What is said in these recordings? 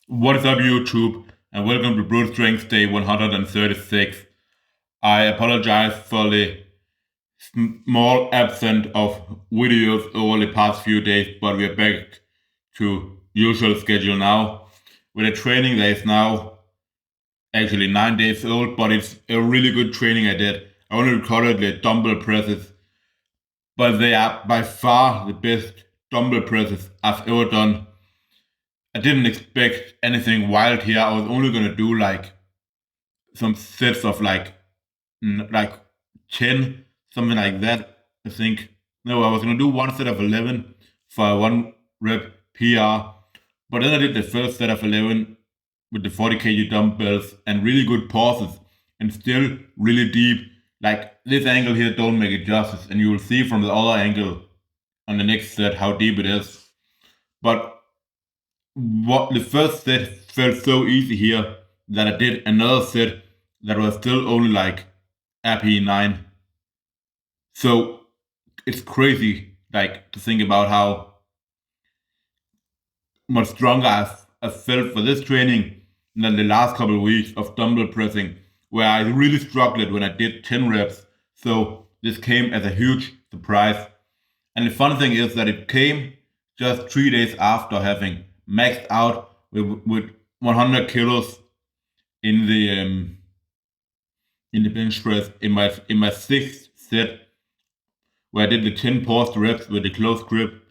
What is up, YouTube, and welcome to Brute Strength Day 136. I apologize for the small absence of videos over the past few days, but we are back to usual schedule now. With a training that is now actually 9 days old, but it's a really good training I did. I only recorded the dumbbell presses, but they are by far the best dumbbell presses I've ever done. I didn't expect anything wild here. I was only gonna do like some sets of like 10, something like that. I think. No, I was gonna do one set of 11 for a one rep PR, but then I did the first set of 11 with the 40 kg dumbbells and really good pauses and still really deep. Like this angle here don't make it justice, and you will see from the other angle on the next set how deep it is. But what the first set felt so easy here that I did another set that was still only like RP9. So it's crazy like to think about how much stronger I've felt for this training than the last couple of weeks of dumbbell pressing, where I really struggled when I did 10 reps. So this came as a huge surprise. And the fun thing is that it came just 3 days after having maxed out with 100 kilos in the bench press in my sixth set, where I did the 10 paused reps with the close grip.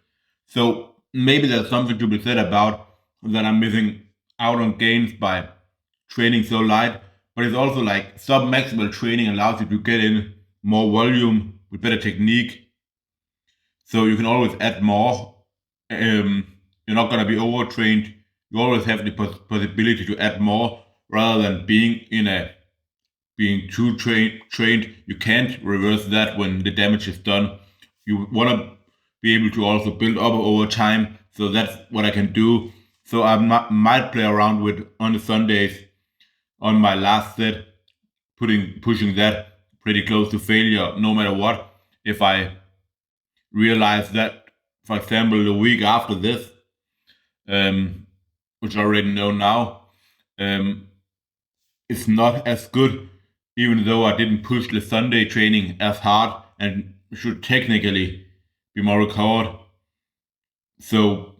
So maybe there's something to be said about that I'm missing out on gains by training so light, but it's also like sub-maximal training allows you to get in more volume with better technique. So you can always add more. You're not gonna be overtrained. You always have the possibility to add more rather than being too trained. You can't reverse that when the damage is done. You want to be able to also build up over time. So that's what I can do. So I might play around with on the Sundays on my last set, pushing that pretty close to failure, no matter what. If I realize that, for example, the week after this, which I already know now, um, it's not as good, even though I didn't push the Sunday training as hard and should technically be more recovered. So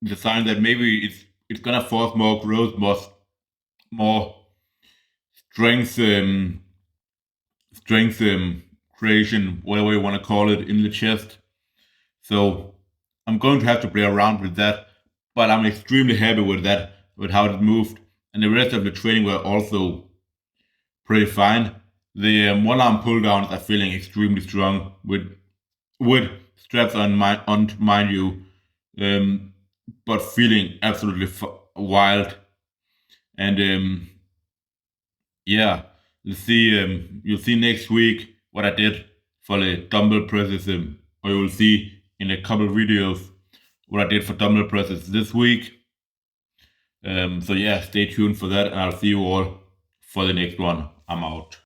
the sign that maybe it's gonna force more growth, more strength, strength creation, whatever you want to call it, in the chest. So I'm going to have to play around with that, but I'm extremely happy with that, with how it moved, and the rest of the training were also pretty fine. The one arm pull downs are feeling extremely strong with straps on mind you, but feeling absolutely wild. And yeah, you'll see next week what I did for the dumbbell presses, or you'll see in a couple videos what I did for dumbbell presses this week. So yeah, stay tuned for that, and I'll see you all for the next one. I'm out.